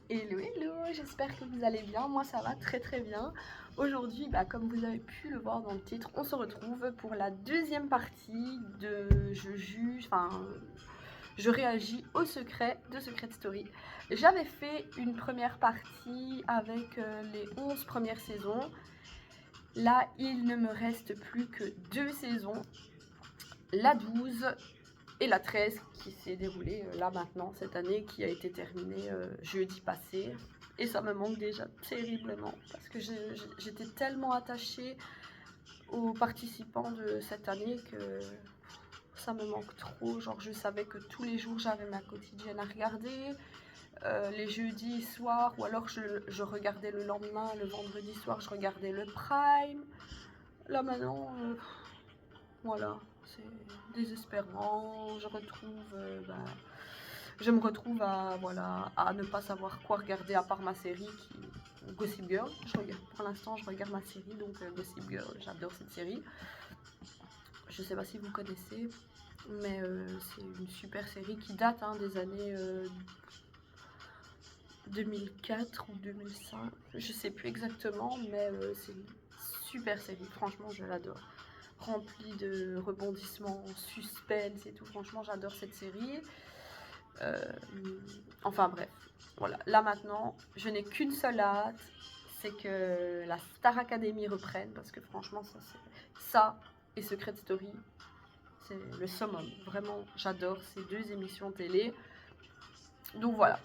Hello, hello, j'espère que vous allez bien. Moi, ça va très très bien. Aujourd'hui, comme vous avez pu le voir dans le titre, on se retrouve pour la deuxième partie de Je juge, je réagis au secret de Secret Story. J'avais fait une première partie avec les 11 premières saisons. Là, il ne me reste plus que 2 saisons, la 12 et la 13 qui s'est déroulée là maintenant cette année, qui a été terminée jeudi passé. Et ça me manque déjà terriblement parce que j'étais tellement attachée aux participants de cette année que ça me manque trop. Genre je savais que tous les jours j'avais ma quotidienne à regarder, les jeudis soirs, ou alors je regardais le lendemain, le vendredi soir je regardais le prime. Là maintenant, voilà, c'est désespérant. Je me retrouve à, voilà, à ne pas savoir quoi regarder à part ma série Gossip Girl. Pour l'instant, je regarde ma série, donc Gossip Girl, j'adore cette série. Je sais pas si vous connaissez, mais c'est une super série qui date des années 2004 ou 2005. Je sais plus exactement, mais c'est une super série. Franchement, je l'adore. Remplie de rebondissements, suspense et tout. Franchement, j'adore cette série. Enfin bref, voilà. Là maintenant, je n'ai qu'une seule hâte, c'est que la Star Academy reprenne, parce que franchement, ça et Secret Story, c'est le summum. Vraiment, j'adore ces deux émissions télé. Donc voilà.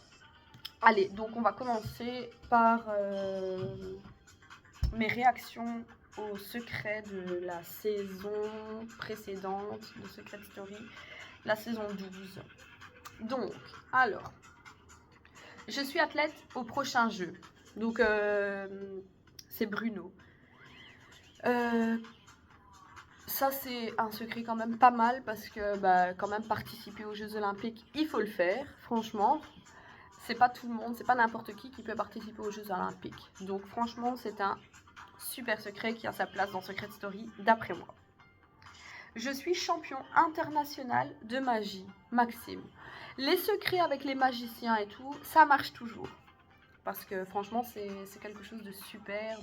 Allez, donc on va commencer par mes réactions au secret de la saison précédente de Secret Story, la saison 12. Donc, alors, je suis athlète au prochain jeu. Donc, c'est Bruno. Ça, c'est un secret quand même pas mal parce que quand même participer aux Jeux Olympiques, il faut le faire, franchement. C'est pas tout le monde, c'est pas n'importe qui peut participer aux Jeux Olympiques. Donc, franchement, c'est un super secret qui a sa place dans Secret Story, d'après moi. Je suis champion international de magie, Maxime. Les secrets avec les magiciens et tout, ça marche toujours. Parce que franchement, c'est quelque chose de super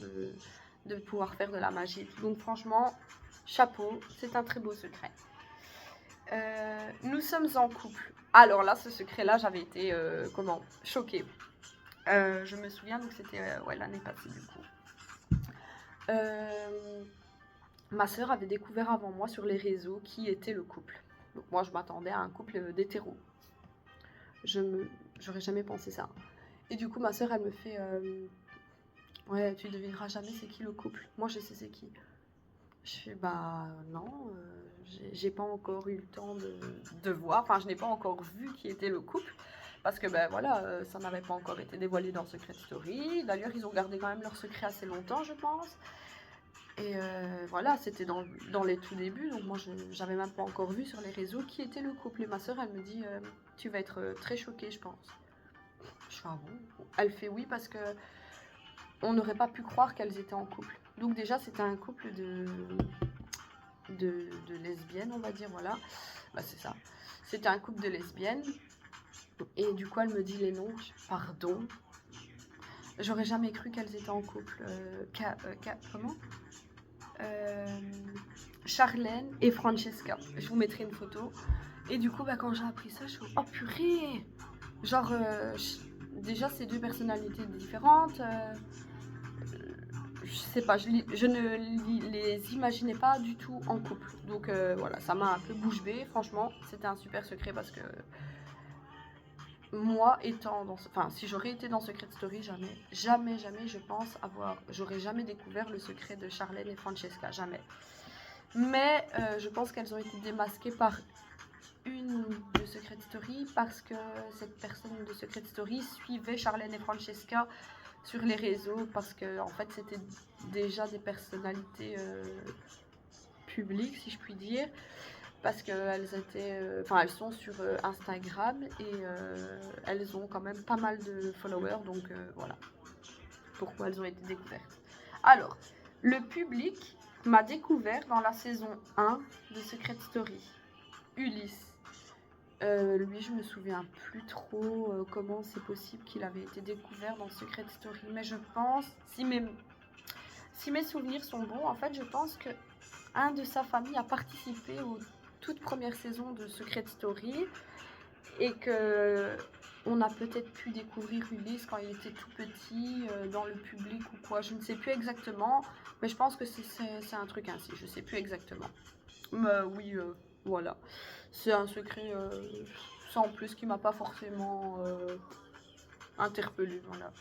de pouvoir faire de la magie. Donc franchement, chapeau, c'est un très beau secret. Nous sommes en couple. Alors là, ce secret-là, j'avais été, choquée. Je me souviens, donc c'était l'année passée du coup. Ma sœur avait découvert avant moi sur les réseaux qui était le couple. Donc moi, je m'attendais à un couple d'hétéros. J'aurais jamais pensé ça. Et du coup, ma sœur, elle me fait ouais, tu devineras jamais c'est qui le couple. Moi, je sais c'est qui. Je fais bah non, j'ai pas encore eu le temps de voir. Enfin, je n'ai pas encore vu qui était le couple. Parce que voilà, ça n'avait pas encore été dévoilé dans Secret Story. D'ailleurs, ils ont gardé quand même leur secret assez longtemps, je pense. Et voilà, c'était dans les tout débuts. Donc moi, j'avais même pas encore vu sur les réseaux qui était le couple. Et ma soeur, elle me dit, tu vas être très choquée, je pense. Je fais ah bon. Elle fait oui parce que on n'aurait pas pu croire qu'elles étaient en couple. Donc déjà, c'était un couple de lesbiennes, on va dire, voilà. Bah, c'est ça. C'était un couple de lesbiennes. Et du coup, elle me dit les noms. Pardon. J'aurais jamais cru qu'elles étaient en couple. Comment Charlène et Francesca. Je vous mettrai une photo. Et du coup, quand j'ai appris ça, je suis oh purée. Genre, déjà, c'est deux personnalités différentes. Je sais pas, je ne les imaginais pas du tout en couple. Donc voilà, ça m'a un peu bouche bée. Franchement, c'était un super secret parce que moi, si j'aurais été dans Secret Story, jamais, je pense j'aurais jamais découvert le secret de Charlène et Francesca, jamais. Mais je pense qu'elles ont été démasquées par une de Secret Story parce que cette personne de Secret Story suivait Charlène et Francesca sur les réseaux parce que en fait c'était déjà des personnalités publiques, si je puis dire, parce qu'elles étaient elles sont sur Instagram et elles ont quand même pas mal de followers, donc voilà pourquoi elles ont été découvertes. Alors, le public m'a découvert dans la saison 1 de Secret Story. Ulysse, Lui, je me souviens plus trop comment c'est possible qu'il avait été découvert dans Secret Story. Mais je pense, si mes souvenirs sont bons, en fait, je pense que un de sa famille a participé aux toutes premières saisons de Secret Story et que on a peut-être pu découvrir Ulysse quand il était tout petit dans le public ou quoi. Je ne sais plus exactement, mais je pense que c'est un truc ainsi. Je sais plus exactement. Mais oui, voilà. C'est un secret sans plus qui m'a pas forcément interpellée. Voilà.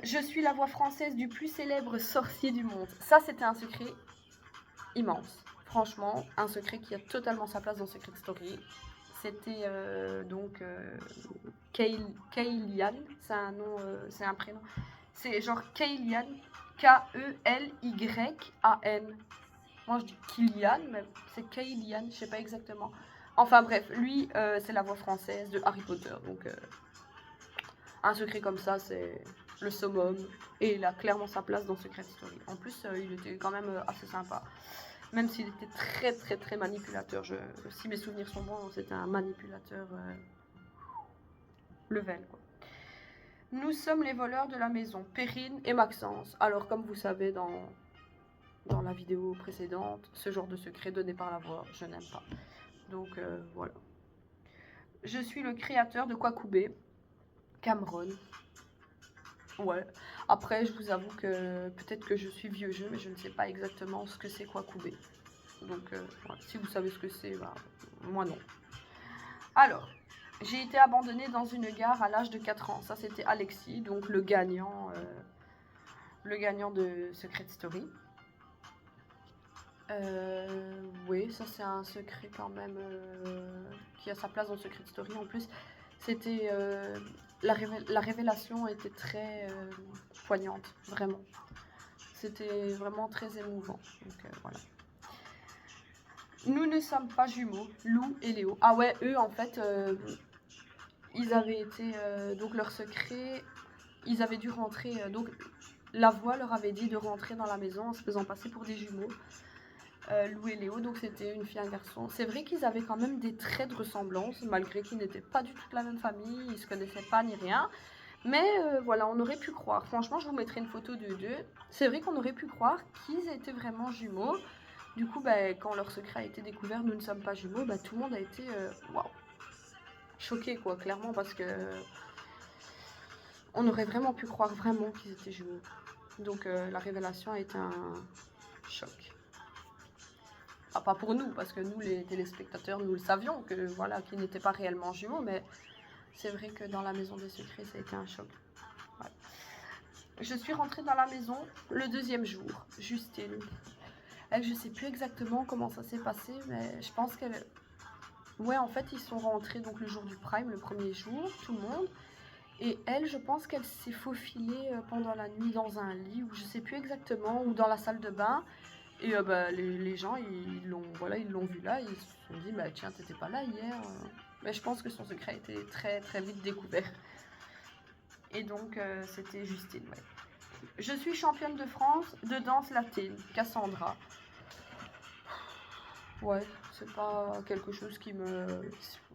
Je suis la voix française du plus célèbre sorcier du monde. Ça, c'était un secret immense. Franchement, un secret qui a totalement sa place dans Secret Story. C'était donc Keilian. C'est un nom, c'est un prénom. C'est genre Keilian, Keelyan. Moi je dis Kylian, mais c'est Keilian, je sais pas exactement. Enfin bref, lui c'est la voix française de Harry Potter. Donc un secret comme ça, c'est le summum. Et il a clairement sa place dans Secret Story. En plus, il était quand même assez sympa. Même s'il était très très très manipulateur. Si mes souvenirs sont bons, c'était un manipulateur level quoi. Nous sommes les voleurs de la maison, Perrine et Maxence. Alors comme vous savez dans la vidéo précédente, ce genre de secret donné par la voix, je n'aime pas. Donc voilà. Je suis le créateur de Kwakubé, Cameron. Ouais. Après, je vous avoue que peut-être que je suis vieux jeu, mais je ne sais pas exactement ce que c'est Kwakubé. Donc, voilà. Si vous savez ce que c'est, bah, moi non. Alors, j'ai été abandonnée dans une gare à l'âge de 4 ans. Ça, c'était Alexis, donc le gagnant de Secret Story. Oui, ça c'est un secret quand même qui a sa place dans Secret Story. En plus, c'était la révélation était très poignante, vraiment. C'était vraiment très émouvant. Donc voilà. Nous ne sommes pas jumeaux, Lou et Léo. Ah ouais, eux en fait, ils avaient été donc leur secret, ils avaient dû rentrer. Donc la voix leur avait dit de rentrer dans la maison en se faisant passer pour des jumeaux. Lou et Léo, donc c'était une fille et un garçon. C'est vrai qu'ils avaient quand même des traits de ressemblance, malgré qu'ils n'étaient pas du tout de la même famille, ils se connaissaient pas ni rien. Mais voilà, on aurait pu croire. Franchement, je vous mettrai une photo d'eux deux. C'est vrai qu'on aurait pu croire qu'ils étaient vraiment jumeaux. Du coup, bah, quand leur secret a été découvert, nous ne sommes pas jumeaux, bah, tout le monde a été waouh, choqué quoi, clairement, parce que on aurait vraiment pu croire vraiment qu'ils étaient jumeaux. Donc la révélation a été un choc. Ah, pas pour nous, parce que nous, les téléspectateurs, nous le savions, que voilà, qu'ils n'étaient pas réellement jumeaux, mais c'est vrai que dans la maison des secrets, ça a été un choc. Ouais. Je suis rentrée dans la maison le 2e jour, Justine. Elle, je sais plus exactement comment ça s'est passé, mais je pense qu'elle... Ouais, en fait, ils sont rentrés donc le jour du Prime, le 1er jour, tout le monde. Et elle, je pense qu'elle s'est faufilée pendant la nuit dans un lit, ou je sais plus exactement, ou dans la salle de bain. Et bah, les gens, ils l'ont vu là, ils se sont dit, bah tiens, t'étais pas là hier. Mais je pense que son secret a été très très vite découvert. Et donc, c'était Justine, ouais. Je suis championne de France de danse latine, Cassandra. Ouais, c'est pas quelque chose qui me...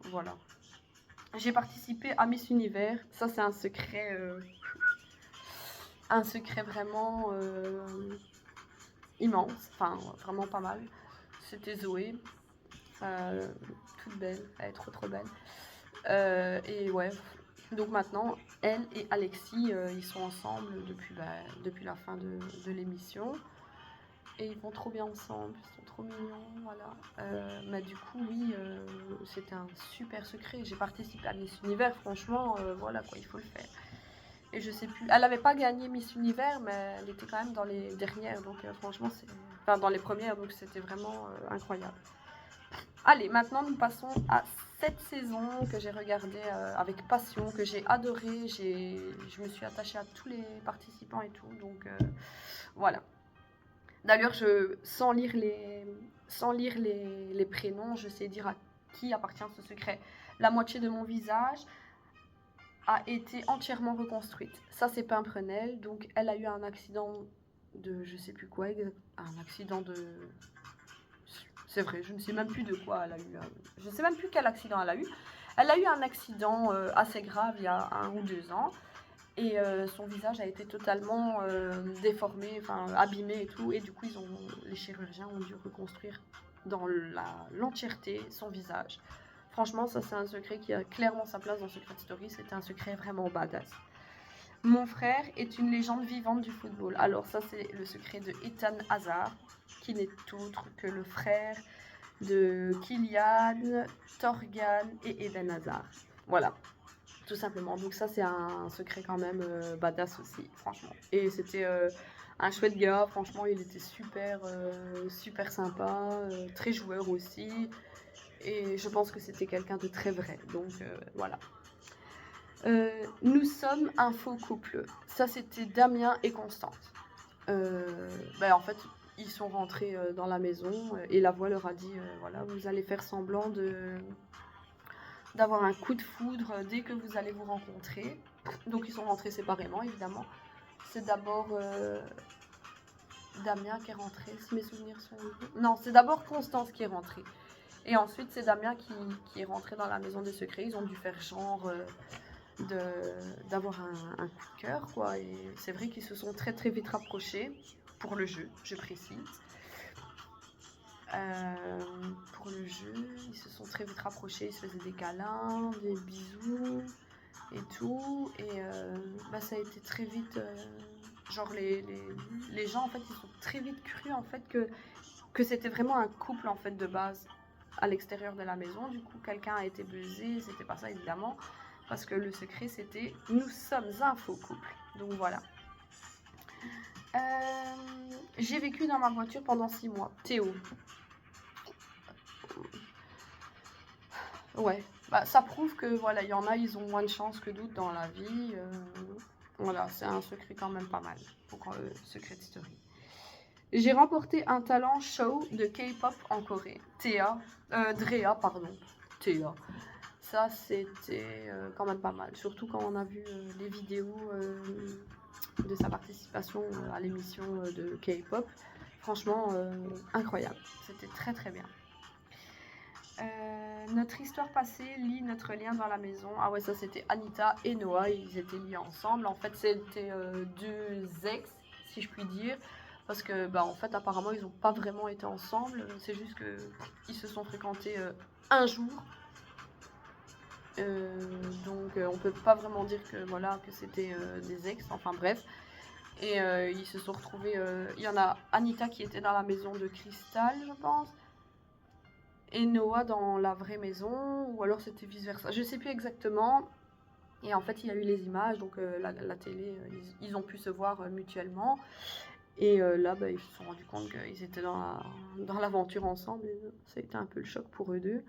Voilà. J'ai participé à Miss Univers, ça c'est un secret vraiment... immense, enfin vraiment pas mal. C'était Zoé, toute belle, elle est trop belle. Et ouais, donc maintenant, elle et Alexis, ils sont ensemble depuis la fin de l'émission. Et ils vont trop bien ensemble, ils sont trop mignons, voilà. Mais du coup, oui, c'était un super secret. J'ai participé à Miss Univers, franchement, voilà quoi, il faut le faire. Et je sais plus, elle n'avait pas gagné Miss Univers, mais elle était quand même dans les dernières, donc franchement, enfin dans les premières, donc c'était vraiment incroyable. Allez, maintenant nous passons à cette saison que j'ai regardée avec passion, que j'ai adorée. Je me suis attachée à tous les participants et tout, donc voilà. D'ailleurs, sans lire les prénoms, je sais dire à qui appartient ce secret. La moitié de mon visage a été entièrement reconstruite. Ça, c'est Pimprenelle. Donc, elle a eu un accident de je sais plus quoi, un accident de c'est vrai, je ne sais même plus de quoi elle a eu. Je ne sais même plus quel accident elle a eu. Elle a eu un accident assez grave il y a 1 ou 2 ans. Et son visage a été totalement déformé, enfin abîmé et tout. Et du coup, les chirurgiens ont dû reconstruire dans l'entièreté son visage. Franchement, ça c'est un secret qui a clairement sa place dans Secret Story. C'était un secret vraiment badass. Mon frère est une légende vivante du football. Alors ça c'est le secret de Ethan Hazard, qui n'est autre que le frère de Kylian, Torgan et Eden Hazard. Voilà, tout simplement. Donc ça c'est un secret quand même badass aussi, franchement. Et c'était un chouette gars, franchement il était super, super sympa, très joueur aussi. Et je pense que c'était quelqu'un de très vrai, donc voilà. Nous sommes un faux couple. Ça, c'était Damien et Constance. En fait, ils sont rentrés dans la maison et la voix leur a dit voilà, vous allez faire semblant d'avoir un coup de foudre dès que vous allez vous rencontrer. Donc, ils sont rentrés séparément, évidemment. C'est d'abord Damien qui est rentré, si mes souvenirs sont... Non, c'est d'abord Constance qui est rentrée. Et ensuite, c'est Damien qui est rentré dans la maison des secrets. Ils ont dû faire genre... d'avoir un coup de cœur, quoi. Et c'est vrai qu'ils se sont très très vite rapprochés pour le jeu, je précise. Pour le jeu, ils se sont très vite rapprochés, ils se faisaient des câlins, des bisous et tout. Et ça a été très vite, genre les gens en fait, ils sont très vite cru en fait que c'était vraiment un couple en fait de base à l'extérieur de la maison. Du coup, quelqu'un a été buzzé, c'était pas ça évidemment. Parce que le secret, c'était « Nous sommes un faux couple ». Donc voilà. J'ai vécu dans ma voiture pendant 6 mois. Théo. Ouais. Ça prouve que voilà, il y en a, ils ont moins de chance que d'autres dans la vie. Voilà, c'est un secret quand même pas mal pour Secret Story. J'ai remporté un talent show de K-pop en Corée. Drea, pardon. Théa. Ça, c'était quand même pas mal. Surtout quand on a vu les vidéos de sa participation à l'émission de K-pop. Franchement, incroyable. C'était très très bien. Notre histoire passée lie notre lien dans la maison. Ah ouais, ça c'était Anita et Noah. Ils étaient liés ensemble. En fait, c'était 2 ex, si je puis dire. Parce que, en fait, apparemment, ils n'ont pas vraiment été ensemble. C'est juste qu'ils se sont fréquentés un jour. Donc on peut pas vraiment dire que c'était des ex, enfin bref. Et ils se sont retrouvés, il y en a Anita qui était dans la maison de Cristal, je pense, et Noah dans la vraie maison, ou alors c'était vice versa, je sais plus exactement. Et en fait il y a eu les images, donc la télé, ils ont pu se voir mutuellement. Et là ils se sont rendus compte qu'ils étaient dans l'aventure ensemble, et ça a été un peu le choc pour eux deux.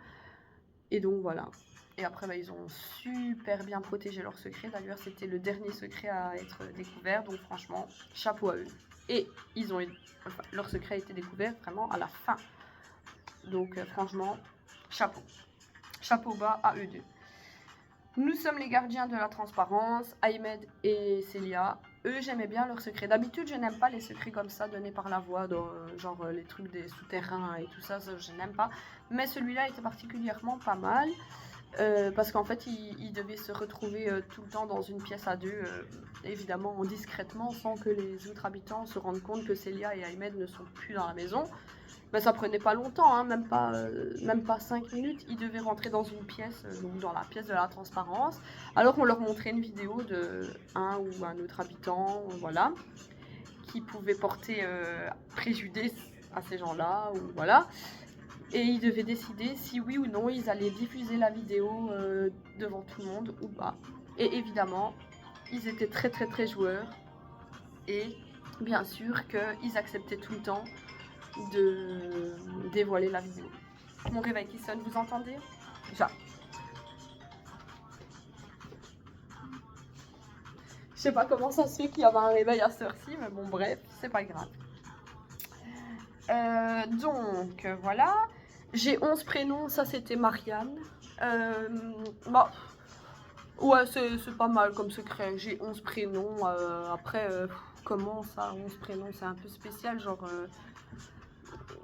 Et donc voilà. Et après, ils ont super bien protégé leur secret. D'ailleurs, c'était le dernier secret à être découvert. Donc franchement, chapeau à eux. Et leur secret a été découvert vraiment à la fin. Donc franchement, chapeau. Chapeau bas à eux deux. Nous sommes les gardiens de la transparence, Ahmed et Célia. Eux, j'aimais bien leur secret. D'habitude, je n'aime pas les secrets comme ça donnés par la voix, genre les trucs des souterrains et tout ça, je n'aime pas. Mais celui-là était particulièrement pas mal. Parce qu'en fait, ils devaient se retrouver tout le temps dans une pièce à deux, évidemment discrètement, sans que les autres habitants se rendent compte que Célia et Ahmed ne sont plus dans la maison. Mais ça prenait pas longtemps, hein, même pas 5 minutes. Ils devaient rentrer dans une pièce, donc dans la pièce de la transparence. Alors on leur montrait une vidéo de un ou un autre habitant, voilà, qui pouvait porter préjudice à ces gens-là, ou voilà. Et ils devaient décider si oui ou non ils allaient diffuser la vidéo devant tout le monde ou pas. Et évidemment, ils étaient très très très joueurs. Et bien sûr qu'ils acceptaient tout le temps de dévoiler la vidéo. Mon réveil qui sonne, vous entendez? Ja. Je sais pas comment ça se fait qu'il y avait un réveil à cette heure-ci, mais bon bref, c'est pas grave. Donc voilà. J'ai 11 prénoms, ça c'était Marianne. Ouais, c'est pas mal comme secret. J'ai 11 prénoms. Après, comment ça, 11 prénoms? C'est un peu spécial. Genre,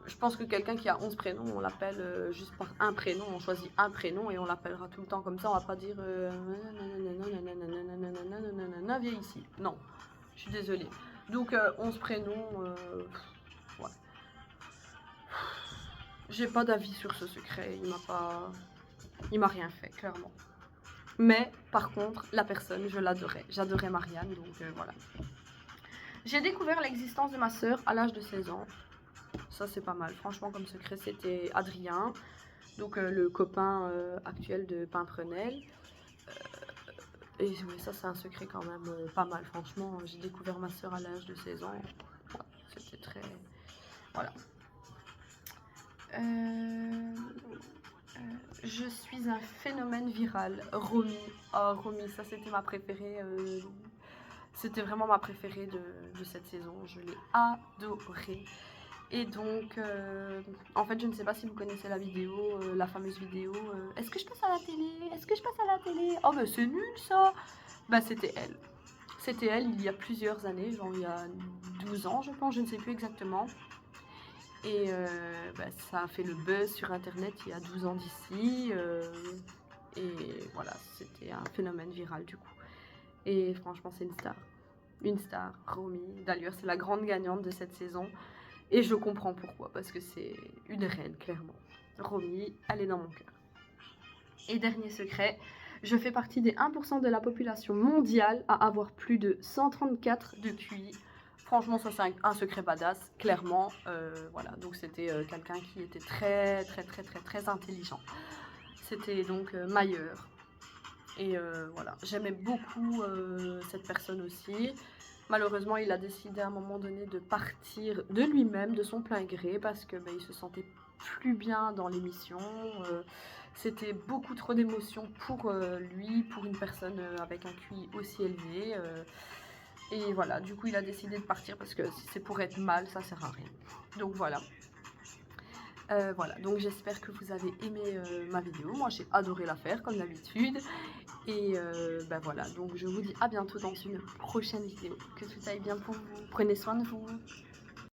je pense que quelqu'un qui a 11 prénoms, on l'appelle juste par un prénom, on choisit un prénom et on l'appellera tout le temps comme ça, on va pas dire viens ici. Non, je suis désolée. Donc 11 prénoms, ouais. J'ai pas d'avis sur ce secret, il m'a rien fait, clairement. Mais par contre, la personne, je l'adorais. J'adorais Marianne, donc voilà. J'ai découvert l'existence de ma sœur à l'âge de 16 ans. Ça, c'est pas mal. Franchement, comme secret, c'était Adrien, donc le copain actuel de Pimprenel. Et ouais, ça, c'est un secret quand même pas mal. Franchement, j'ai découvert ma sœur à l'âge de 16 ans. Ouais, c'était très... Voilà. Je suis un phénomène viral. Romy. Oh, Romy, ça c'était ma préférée. C'était vraiment ma préférée de cette saison. Je l'ai adorée. Et donc, en fait, je ne sais pas si vous connaissez la vidéo, la fameuse vidéo. Est-ce que je passe à la télé? Est-ce que je passe à la télé? Oh, mais c'est nul ça! Bah, c'était elle. C'était elle il y a plusieurs années, genre il y a 12 ans, je pense, je ne sais plus exactement. Et bah, ça a fait le buzz sur internet il y a 12 ans d'ici. Et voilà, c'était un phénomène viral du coup. Et franchement, c'est une star. Une star, Romy. D'ailleurs, c'est la grande gagnante de cette saison. Et je comprends pourquoi, parce que c'est une reine, clairement. Romy, elle est dans mon cœur. Et dernier secret, je fais partie des 1% de la population mondiale à avoir plus de 134 de QI. Franchement, ça c'est un secret badass, clairement. Voilà, donc c'était quelqu'un qui était très intelligent. C'était donc Mayer. Et voilà, j'aimais beaucoup cette personne aussi. Malheureusement, il a décidé à un moment donné de partir de lui-même, de son plein gré, parce que il se sentait plus bien dans l'émission. C'était beaucoup trop d'émotions pour lui, pour une personne avec un QI aussi élevé. Et voilà, du coup, il a décidé de partir parce que si c'est pour être mal, ça sert à rien. Donc voilà. Voilà, donc j'espère que vous avez aimé ma vidéo. Moi, j'ai adoré la faire, comme d'habitude. Et voilà, donc je vous dis à bientôt dans une prochaine vidéo. Que tout aille bien pour vous. Prenez soin de vous.